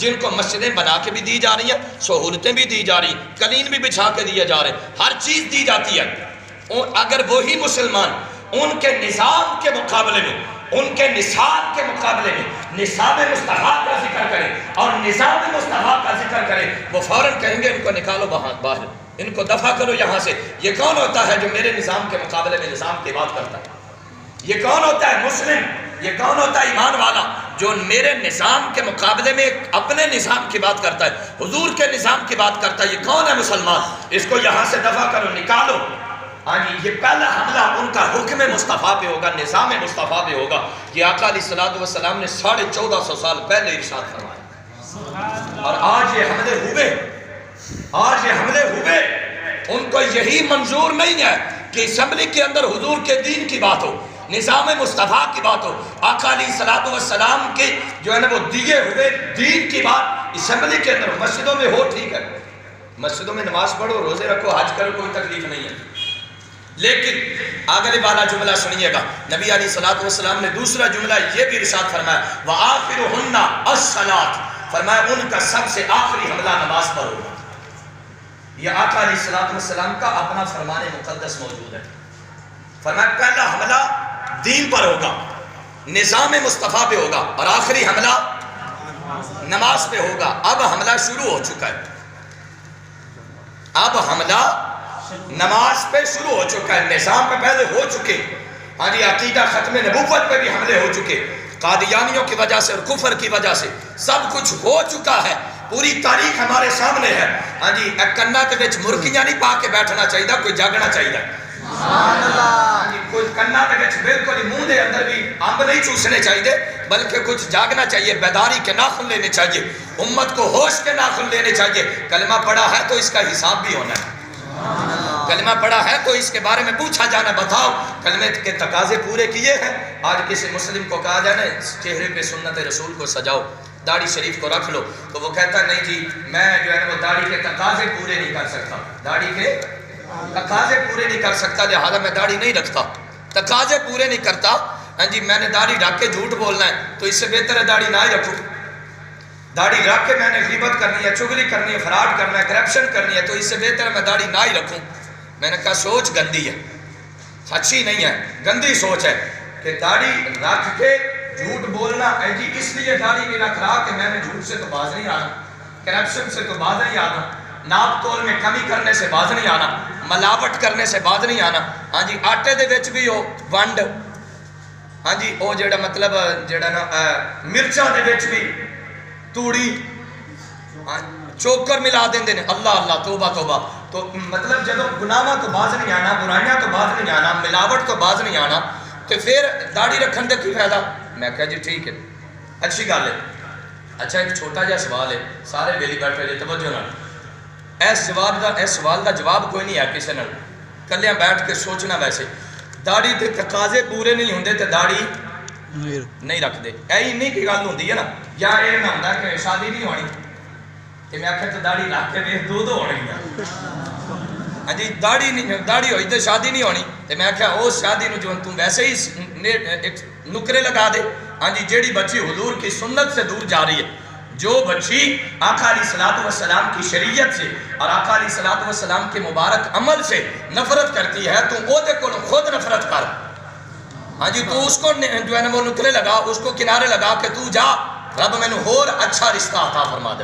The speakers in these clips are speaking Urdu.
جن کو مسجدیں بنا کے بھی دی جا رہی ہیں، سہولتیں بھی دی جا رہی ہیں، قلین بھی بچھا کے دیے جا رہے ہیں، ہر چیز دی جاتی ہے۔ اور اگر وہی مسلمان ان کے نظام کے مقابلے میں، ان کے نصاب کے مقابلے میں نصاب مصطفیٰ کا ذکر کرے اور نظام مصطفیٰ کا ذکر کرے، وہ فوراً کہیں گے ان کو نکالو باہر، ان کو دفع کرو یہاں سے۔ یہ کون ہوتا ہے جو میرے نظام کے مقابلے میں نظام کی بات کرتا ہے؟ یہ کون ہوتا ہے مسلم؟ یہ کون ہوتا ہے ایمان والا جو میرے نظام کے مقابلے میں اپنے نظام کی بات کرتا ہے، حضور کے نظام کی بات کرتا ہے؟ یہ کون ہے مسلمان؟ اس کو یہاں سے دفع کرو، نکالو۔ ہاں جی، یہ پہلا حملہ ان کا حکم مصطفیٰ پہ ہوگا، نظام مصطفیٰ پہ ہوگا۔ یہ آقا علیہ السلام نے 1450 سال پہلے ارشاد فرمایا، اور آج یہ حملے ہوئے۔ ان کو یہی منظور نہیں ہے کہ اسمبلی کے اندر حضور کے دین کی بات ہو، نظام مصطفیٰ کی بات ہو، آقا علیہ السلام کے جو ہے نا وہ دیے ہوئے دین کی بات اسمبلی کے اندر، مسجدوں میں ہو، ٹھیک ہے، مسجدوں میں نماز پڑھو، روزے رکھو، حج کرو، کوئی تکلیف نہیں ہے۔ لیکن آگے والا جملہ سنیے گا، نبی علیہ السلام نے دوسرا جملہ یہ بھی ارشاد فرمایا، وَآخِرُهُنَّ الصَّلَاةُ، فرمایا ان کا سب سے آخری حملہ نماز پر ہوگا۔ یہ آقا علیہ السلام کا اپنا فرمان مقدس موجود ہے۔ فرمایا پہلا حملہ دین پر ہوگا، نظام مصطفیٰ پہ ہوگا، اور آخری حملہ نماز پہ ہوگا۔ اب حملہ شروع ہو چکا ہے، اب حملہ نماز پہ شروع ہو چکا ہے، نظام پہ پہلے ہو چکے، ہاں جی، عقیدہ ختم نبوت پہ بھی حملے ہو چکے، قادیانیوں کی وجہ سے اور کفر کی وجہ سے سب کچھ ہو چکا ہے، پوری تاریخ ہمارے سامنے ہے۔ ہاں جی، کنہ کے بچ مرکیاں نہیں پا کے بیٹھنا چاہیے، کوئی جاگنا چاہیے۔ سبحان اللہ، کوئی کنہ کے بچ بالکل منہ دے اندر بھی امب نہیں چوسنے چاہیے، بلکہ کچھ جاگنا چاہیے، بیداری کے ناخن لینے چاہیے، امت کو ہوش کے ناخن لینے چاہیے۔ کلمہ پڑھا ہے تو اس کا حساب بھی ہونا ہے، کلمہ پڑھا ہے تو اس کے بارے میں پوچھا جانا، بتاؤ کلمے کے تقاضے پورے کیے ہیں؟ آج کسی مسلم کو کہا جائے نا چہرے پہ سنت رسول کو سجاؤ، داڑھی شریف کو رکھ لو، تو وہ کہتا ہے نہیں جی میں جو ہے وہ داڑھی کے تقاضے پورے نہیں کر سکتا، داڑھی کے تقاضے پورے نہیں کر سکتا، لہذا میں داڑھی نہیں رکھتا، تقاضے پورے نہیں کرتا۔ ہاں جی، میں نے داڑھی رکھ کے جھوٹ بولنا ہے تو اس سے بہتر ہے داڑھی نہ ہی رکھوں۔ داڑھی رکھ کے میں نے غیبت کرنی ہے، چغلی کرنی ہے، فراڈ کرنا ہے، کرپشن کرنی ہے، تو اس سے بہتر ہے میں داڑھی نہ ہی رکھوں۔ میں نے کہا سوچ گندی ہے، اچھی نہیں ہے، گندی سوچ ہے کہ داڑھی رکھ کے جھوٹ بولنا ہے جی، اس لیے داڑھی نہیں رکھ رہا کہ میں نے جھوٹ سے تو باز نہیں آنا، کرپشن سے تو باز نہیں آنا، ناپ تول میں کمی کرنے سے باز نہیں آنا، ملاوٹ کرنے سے باز نہیں آنا۔ ہاں جی، آٹے دے وچ بھی ہو ونڈ، ہاں جی وہ جڑا مطلب جڑا نا مرچاں دے وچ بھی توڑی چوکر ملا دیں دیں، اللہ اللہ توبہ توبہ۔ تو مطلب جب گناہاں تو باز نہیں آنا، برائیاں تو باز نہیں آنا، ملاوٹ تو باز نہیں آنا، تو پھر داڑھی رکھن دے کی فائدہ؟ میں کہا جی ٹھیک ہے، اچھی گل ہے۔ اچھا ایک چھوٹا جا سوال ہے، سارے ویلی بیٹھے جی توجہ نال، اس سوال دا جواب کوئی نہیں ہے کسی نے، کلیاں بیٹھ کے سوچنا۔ ویسے داڑھی دے تقاضے پورے نہیں ہوندے تے داڑھی نہیں رکھ دے، ایہی نہیں کی گل ہوندی ہے نا، یا یہ نہ ہوندا کہ شادی نہیں ہونی کہ میں آخر تو داڑھی رکھ کے ویکھ دو ہونی ہے، ہاں جی داڑھی ہوئی تو شادی نہیں ہونی، تو میں آخیا اس شادی نو جو تم ویسے ہی ایک نکرے لگا دے۔ ہاں جی، جیڑی بچی حضور کی سنت سے دور جا رہی ہے، جو بچی آقا علیہ السلام کی شریعت سے اور آقا علیہ السلام کے مبارک عمل سے نفرت کرتی ہے، تو وہ دے کو خود نفرت کر۔ ہاں جی، تو اس کو جو ہے نا وہ نکرے لگا، اس کو کنارے لگا کہ تو جا، رب میں نے اور اچھا رشتہ عطا فرما دے۔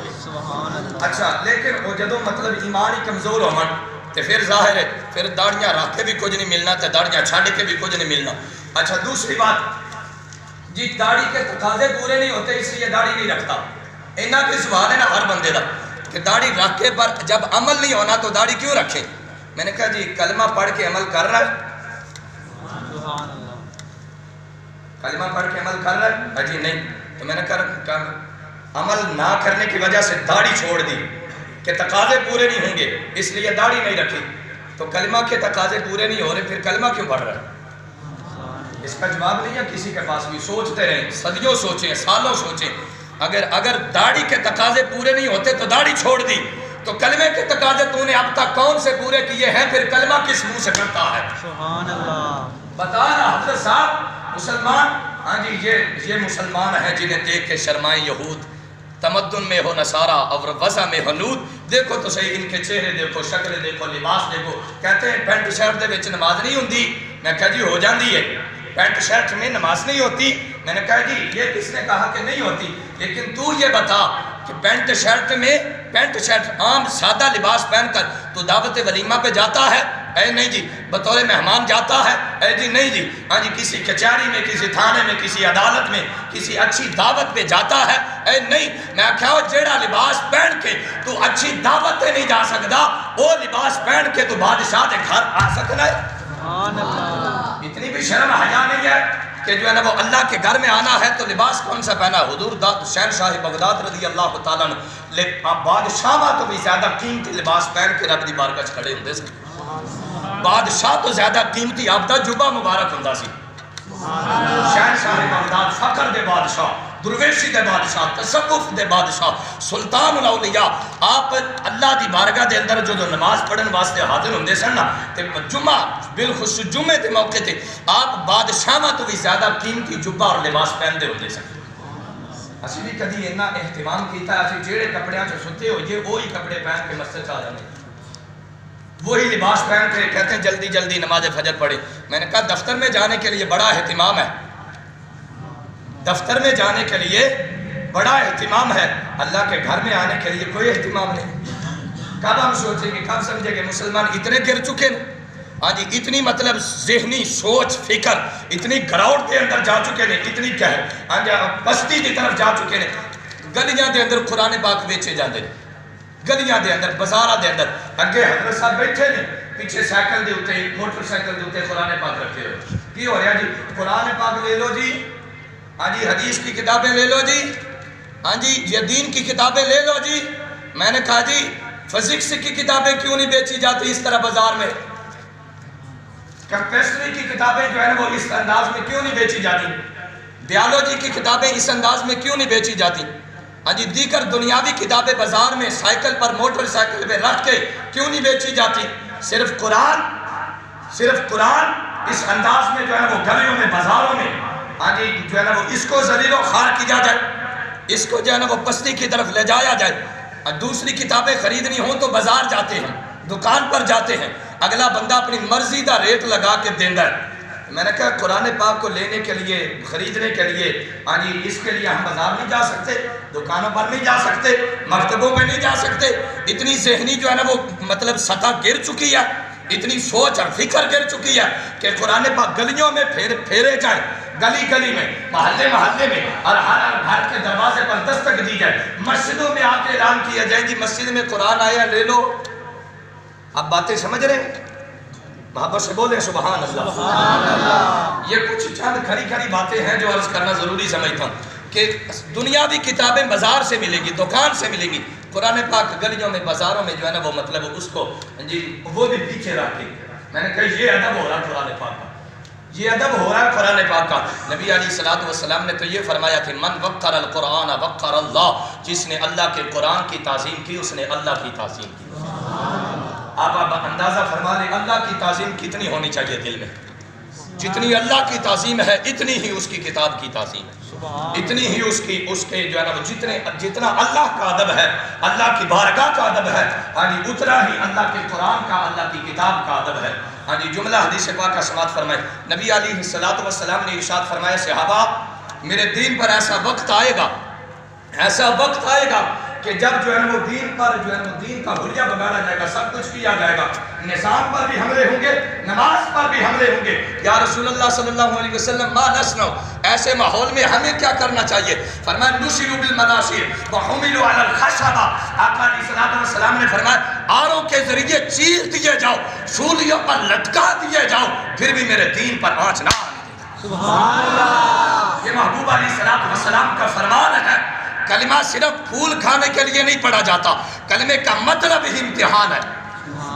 اچھا لیکن وہ جدو مطلب ایمان ہی کمزور ہو من تو پھر ظاہر ہے پھر داڑیاں رکھ کے بھی کچھ نہیں ملنا، تو داڑیاں چھڑ کے بھی کچھ نہیں ملنا۔ اچھا دوسری بات جی، داڑھی کے تقاضے پورے نہیں ہوتے اس لیے داڑھی نہیں رکھتا۔ اینا کوئی سوال ہے نا ہر بندے دا کہ داڑھی رکھ کے پر جب عمل نہیں ہونا تو داڑھی کیوں رکھیں؟ میں نے کہا جی کلمہ پڑھ کے عمل کر رہا ہے، کلمہ پڑھ کے عمل کر رہا ہے؟ جی نہیں، تو میں نے کہا عمل نہ کرنے کی وجہ سے داڑھی چھوڑ دی کہ تقاضے پورے نہیں ہوں گے اس لیے داڑھی نہیں رکھی، تو کلمہ کے تقاضے پورے نہیں ہو رہے پھر کلمہ کیوں پڑھ رہا ہے؟ اس کا جواب نہیں ہے کسی کے پاس بھی، سوچتے رہیں، صدیوں سوچیں، سالوں سوچیں۔ اگر داڑھی کے تقاضے پورے نہیں ہوتے تو داڑھی چھوڑ دی، تو کلمے کے تقاضے تو نے اب تک کون سے پورے کیے ہیں؟ پھر کلمہ کس منہ سے کرتا ہے؟ سبحان اللہ۔ بتا نا حضرت صاحب مسلمان، ہاں جی یہ مسلمان ہیں جنہیں دیکھ کے شرمائیں یہود، تمدن میں ہو نصارہ اور وضع میں حنود. دیکھو تو صحیح ان کے چہرے دیکھو، شکل دیکھو، لباس دیکھو. کہتے ہیں پینٹ شرٹ دے وچ نماز نہیں ہوندی. میں کہا جی ہو جاندی ہے، پینٹ شرٹ میں نماز نہیں ہوتی. میں نے کہا جی یہ کس نے کہا کہ نہیں ہوتی، لیکن تو یہ بتا کہ پینٹ شرٹ عام سادہ لباس پہن کر تو دعوت ولیمہ پہ جاتا ہے؟ اے نہیں جی. بطور مہمان جاتا ہے؟ اے جی نہیں جی. ہاں جی کسی کچہری میں، کسی تھانے میں، کسی عدالت میں، کسی اچھی دعوت پہ جاتا ہے؟ اے نہیں. میں کہا جیڑا لباس پہن کے تو اچھی دعوت پہ نہیں جا سکتا، وہ لباس پہن کے تو بادشاہ کے گھر آ سکتا ہے؟ سبحان اللہ. اتنی بھی شرم حیا نہیں ہے کہ جو ہے نا وہ اللہ کے گھر میں آنا ہے تو لباس کون سا پہنا؟ حضور شہنشاہ بغداد رضی اللہ تعالیٰ عنہ بادشاہ تو بھی زیادہ قیمتی لباس پہن کے رب دی بارگاہ وچ کھڑے ہوندے سن. بادشاہ تو زیادہ قیمتی آپدا جبہ مبارک ہوندا سی. شہنشاہ بغداد فخر دے بادشاہ، درویشی دے بادشاہ، تصوف دے بادشاہ، سلطان الاولیاء. آپ اللہ دی بارگاہ دے اندر جو نماز پڑھن واسطے حاضر ہوندے سن نا تے جمعہ بالخصوص جمعے دے موقع تے آپ بادشاہاں تو بھی زیادہ قیمتی جبہ اور لباس پہندے ہوندے سن. اسی بھی کدی اتنا اہتمام کیتا ہے، اسی جیڑے کپڑیاں چ ستے ہوئے وہی کپڑے پہن کے مسجد چ آ جاندے، وہی لباس پہن کے کہتے ہیں جلدی جلدی نماز فجر پڑھے. میں نے کہا دفتر میں جانے کے لیے بڑا اہتمام ہے، دفتر میں جانے کے لیے بڑا اہتمام ہے، اللہ کے گھر میں آنے کے لیے کوئی اہتمام نہیں. کب ہم سوچیں گے، کب سمجھیں گے مسلمان اتنے گر چکے ہیں؟ ہاں جی اتنی مطلب ذہنی سوچ فکر اتنی گراوٹ کے اندر جا چکے ہیں، اتنی کیا ہے ہاں جی بستی کی طرف جا چکے ہیں. گلیاں دے اندر قرآن پاک بیچے جاندے ہیں، گلیاں دے اندر بازاراں دے اندر. اگے حضرت صاحب بیٹھے نے، پیچھے سائیکل دے اوتے موٹر سائیکل دے اوتے قرآن پاک رکھے ہوئے. کی ہو رہا جی؟ قرآن پاک لے لو جی، ہاں جی حدیث کی کتابیں لے لو جی، ہاں جی یہ دین کی کتابیں لے لو جی. میں نے کہا جی فزکس کی کتابیں کیوں نہیں بیچی جاتی اس طرح بازار میں؟ کیمسٹری کی کتابیں جو ہے نا وہ اس انداز میں کیوں نہیں بیچی جاتی؟ بیالوجی کی کتابیں اس انداز میں کیوں نہیں بیچی جاتی؟ ہاں جی دیگر دنیاوی کتابیں بازار میں سائیکل پر موٹر سائیکل پہ رکھ کے کیوں نہیں بیچی جاتی؟ صرف قرآن اس انداز میں جو ہے نا وہ گلیوں میں بازاروں میں ہاں جی جو ہے نا وہ اس کو ذلیل و خوار کیا جائے، اس کو جو ہے نا وہ پستی کی طرف لے جایا جائے. دوسری کتابیں خریدنی ہوں تو بازار جاتے ہیں، دکان پر جاتے ہیں، اگلا بندہ اپنی مرضی کا ریٹ لگا کے دیندہ ہے. میں نے کہا قرآن پاک کو لینے کے لیے، خریدنے کے لیے ہاں جی اس کے لیے ہم بازار نہیں جا سکتے، دکانوں پر نہیں جا سکتے، مکتبوں میں نہیں جا سکتے. اتنی ذہنی جو ہے نا وہ مطلب سطح گر چکی ہے، اتنی سوچ اور فکر گر چکی ہے کہ قرآن پاک گلیوں میں پھیرے جائے، گلی گلی میں، محلے محلے میں، اور ہر گھر کے دروازے پر دستک دی جائے. مسجدوں میں آ کے اعلان کیا جائے جی مسجد میں قرآن آیا لے لو. آپ باتیں سمجھ رہے ہیں؟ محبت سے بولیں سبحان اللہ. سبحان اللہ. یہ کچھ چند کھری کھری باتیں ہیں جو عرض کرنا ضروری سمجھتا ہوں کہ دنیاوی کتابیں بازار سے ملے گی، دکان سے ملے گی، قرآن پاک گلیوں میں بازاروں میں جو ہے نا وہ مطلب اس کو جی وہ بھی پیچھے رکھ کے. میں نے کہا یہ ادب ہو رہا ہے قرآن پاک کا، یہ ادب ہو رہا ہے قرآن پاک کا. نبی علیہ الصلوۃ والسلام نے تو یہ فرمایا کہ من وقر القرآن وقر اللہ، جس نے اللہ کے قرآن کی تعظیم کی اس نے اللہ کی تعظیم کی. آپ اندازہ فرما لیں اللہ کی تعظیم کتنی ہونی چاہیے دل میں. جتنی اللہ کی تعظیم ہے اتنی ہی اس کی کتاب کی تعظیم ہے، اتنی ہی اس کے جو ہے نا جتنا اللہ کا ادب ہے، اللہ کی بارگاہ کا ادب ہے، یعنی اتنا ہی اللہ کے قرآن کا، اللہ کی کتاب کا ادب ہے. ہاں جی جملہ حدیث پاک کا سماعت فرمائے. نبی علیہ الصلوۃ والسلام نے ارشاد فرمایا صحابہ میرے دین پر ایسا وقت آئے گا، ایسا وقت آئے گا کہ جب جو ہے وہ دین پر جو ہے وہ دین کا حلیہ بگاڑا جائے گا، سب کچھ کیا جائے گا، نظام پر بھی حملے ہوں گے، نماز پر بھی حملے ہوں گے. یا رسول اللہ صلی اللہ علیہ وسلم ما نصنع، ایسے ماحول میں ہمیں کیا کرنا چاہیے؟ فرمایا نشروا بالمناشر وحملوا علی الخشبہ. آقا علیہ الصلوۃ والسلام نے فرمایا آروں کے ذریعے چیر دیے جاؤ، سولیوں پر لٹکا دیے جاؤ، پھر بھی میرے دین پر آنچ نہ آنے دے. سبحان اللہ. یہ محبوب علیہ الصلوۃ والسلام کا فرمان ہے. کلمہ صرف پھول کھانے کے لیے نہیں پڑھا جاتا، کلمے کا مطلب ہی امتحان ہے،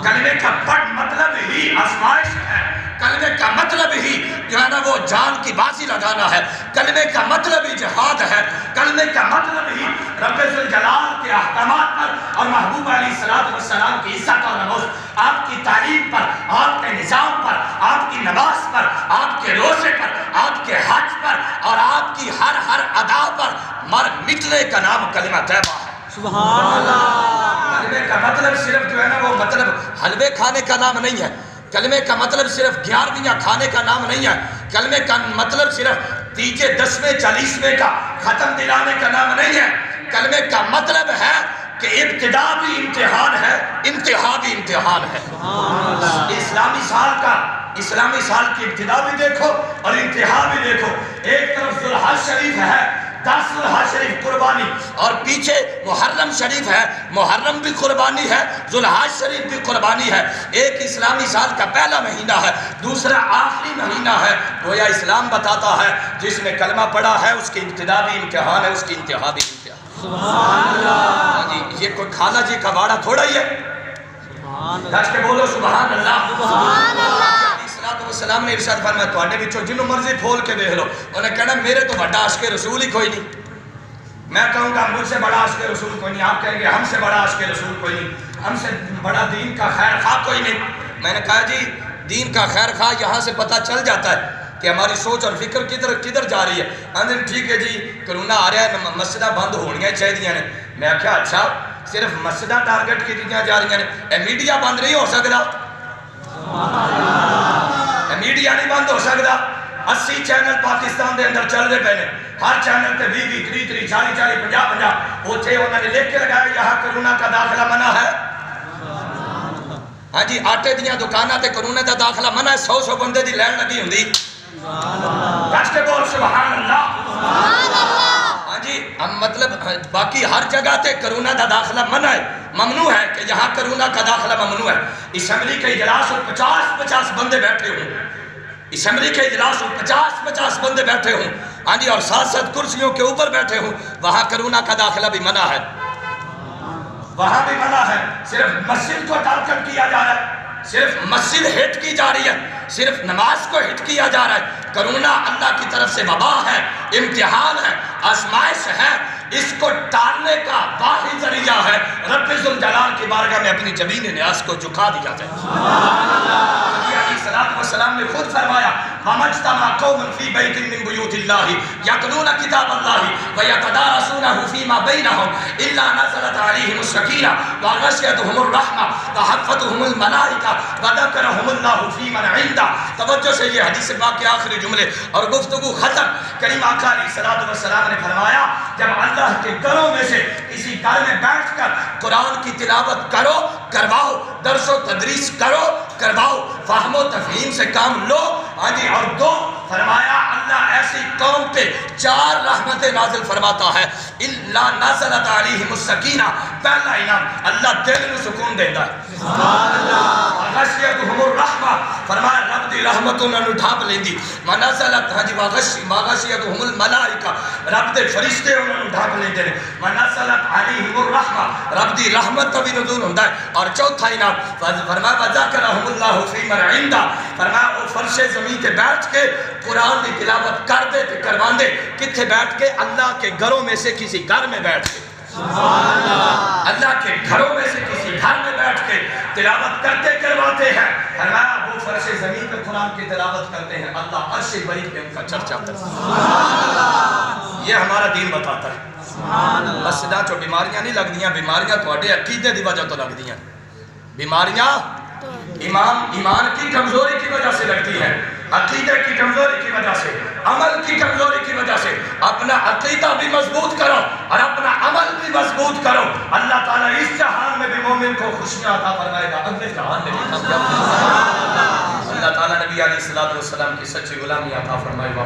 کلمے کا مطلب ہی آزمائش ہے، کلمے کا مطلب ہی جو ہے نا وہ جان کی بازی لگانا ہے، کلمے کا مطلب ہی جہاد ہے، کلمے کا مطلب ہی رب ذوالجلال کے احکامات پر اور محبوب علیہ السلام کی عزت اور نموز، آپ کی تعلیم پر، آپ کے نظام پر، آپ کی نماز پر، آپ کے روزے پر، آپ کے حج پر اور آپ کی ہر ادا پر مر مٹنے کا نام کلمہ طیبہ ہے۔ سبحان اللہ۔ کلمے کا مطلب صرف جو ہے نا وہ مطلب حلوے کھانے کا نام نہیں ہے، کلمے کا مطلب صرف 11ویں کھانے کا نام نہیں ہے، کلمے کا مطلب صرف 3 10 40 کا ختم دلانے کا نام نہیں ہے، کلمے کا مطلب ہے کہ ابتدا بھی امتحان ہے، انتہا بھی امتحان ہے۔ اسلامی سال کی ابتدا بھی دیکھو اور انتہا بھی دیکھو، ایک طرف ذوالحج شریف ہے، 10 ذوالحج شریف قربانی، اور پیچھے محرم شریف ہے، محرم بھی قربانی ہے، ذوالحج شریف بھی قربانی ہے۔ ایک اسلامی سال کا پہلا مہینہ ہے، دوسرا آخری مہینہ ہے۔ گویا اسلام بتاتا ہے جس نے کلمہ پڑھا ہے اس کی ابتدا بھی امتحان ہے، اس کی انتہا بھی امتحان۔ سبحان اللہ۔ جی یہ کوئی خالہ جی کا واڑا تھوڑا ہی ہے، دس کے بولو سبحان اللہ۔ سبحان اللہ۔ السلام نے ارشاد فرمایا تواڈے وچوں جنوں مرضی پھول کے دیکھ لو، انہیں کہنا میرے تو بڑا عاشق رسول ہی کوئی نہیں۔ میں کہوں گا مجھ سے بڑا عاشق رسول کوئی نہیں، آپ کہیں گے ہم سے بڑا عاشق رسول کوئی نہیں، ہم سے بڑا دین کا خیر خواہ کوئی نہیں۔ میں نے کہا جی دین کا خیر خواہ یہاں سے پتہ چل جاتا ہے کہ ہماری سوچ اور فکر کدھر جا رہی ہے۔ اندر ٹھیک ہے جی کرونا آ رہا ہے، مسجدیں بند ہونیاں چاہیے نے۔ میں کہا اچھا صرف مسجدیں ٹارگٹ کی جا رہی ہیں، اے میڈیا بند نہیں ہو سکتا، میڈیا نہیں بند ہو سکتا۔ 80 چینل پاکستان دے اندر چل رہے پہنے، ہر چینل تے 20 30 40 50 اوتھے انہوں نے لکھ کے لگایا یہاں کرونا کا داخلہ منع ہے۔ ہاں جی آٹے دیاں دکاناں تے کرونا دا داخلہ منع ہے، 100 بندے دی لائن لگی ہوندی۔ کچھ کے بول سبحان اللہ۔ ہاں جی مطلب باقی ہر جگہ تے کرونا دا داخلہ منع ہے، ممنوع ہے کہ یہاں کرونا کا داخلہ ممنوع ہے۔ اسمبلی کے اجلاس اور 50 بندے بیٹھے ہوں، اسمبلی کے اجلاس اور 50 بندے بیٹھے ہوں، ہاں جی اور 7 کرسیوں کے اوپر بیٹھے ہوں، وہاں کرونا کا داخلہ بھی منع ہے، وہاں بھی منع ہے۔ صرف مسجد کو ٹارگٹ کیا جا رہا ہے، صرف مسجد ہٹ کی جا رہی ہے، صرف نماز کو ہٹ کیا جا رہا ہے۔ کرونا اللہ کی طرف سے وبا ہے، امتحان ہے، آزمائش ہے، اس کو ٹالنے کا واحد ذریعہ ہے رب ذوالجلال کی بارگاہ میں اپنی جبین نیاز کو جھکا دیا جائے۔ نبی علیہ السلام نے خود فرمایا وَمَا اجْتَمَعَ قَوْمٌ فِي بَيْتٍ مِّن بُيُوتِ اللَّهِ يَتْلُونَ كِتَابَ اللَّهِ وَيَتَدَارَسُونَهُ فِي مَا بَيْنَهُمْ إِلَّا نَزَلَتْ عَلَيْهِمُ السَّكِينَةُ وَغَشِيَتْهُمُ الرَّحْمَةُ وَحَفَّتْهُمُ الْمَلَائِكَةُ وَذَكَرَهُمُ اللَّهُ فِي مَنْ عِندَهُ۔ توجہ سے یہ حدیث پاک کے آخری جملے اور گفتگو ختم۔ کریم آقا علیہ السلام نے فرمایا جب اللہ کے گھروں میں سے کسی گھر میں بیٹھ کر قرآن کی تلاوت کرو کرواؤ، درس و تدریس کرو کرواؤ، فہم و تفہیم سے کام لو، ہاں جی اور دو، فرمایا اللہ ایسی قوم پہ 4 رحمتیں نازل فرماتا ہے، الا نزلت علیہم السکینہ، پہلا انعام اللہ دل میں سکون دیتا ہے، سبحان اللہ، غشیتہم الرحمہ، فرمایا رب دی رحمت انہوں نے ڈھانپ لیندی، ونزلت ہاں جی وغشیتہم الملائکہ، رب دے فرشتے انہوں نے ڈھانپ لیندے نے، ونزلت علیہم الرحمہ، رب دی رحمت بھی نزول ہوتا ہے، اور چوتھا انعام فرمایا وذکرہم اللہ فی من عندہ، فرمایا وہ فرش زمین تے بیٹھ کے قرآن کی تلاوت کر دے تے کروان دے، کتھے بیٹھ کے اللہ کے گھروں میں سے کسی گھر میں بیٹھ کے، سبحان اللہ، اللہ کے گھروں میں سے کسی گھر میں بیٹھ کے تلاوت کرتے کرواتے ہیں، فرمایا وہ فرش زمین پہ قرآن کی تلاوت کرتے ہیں، اللہ عرش بری پہ ان کا چرچا کرتا ہے، سبحان اللہ، یہ ہمارا دین بتاتا ہے۔ مسجداں چو بیماریاں نہیں لگ دیاں، بیماریاں تواڈے عقیدے دی وجہ تو لگ دیاں، بیماریاں ایمان کی کمزوری کی وجہ سے لگتی ہے، عقیدے کی کمزوری کی وجہ سے، عمل کی کمزوری کی وجہ سے۔ اپنا عقیدہ بھی مضبوط کرو اور اپنا عمل بھی مضبوط کرو، اللہ تعالیٰ اس جہان میں بھی مومن کو خوشیاں عطا فرمائے گا، اگلے جہان میں بھی اللہ تعالیٰ نبی علیہ السلام کی سچی غلامی عطا فرمائے گا۔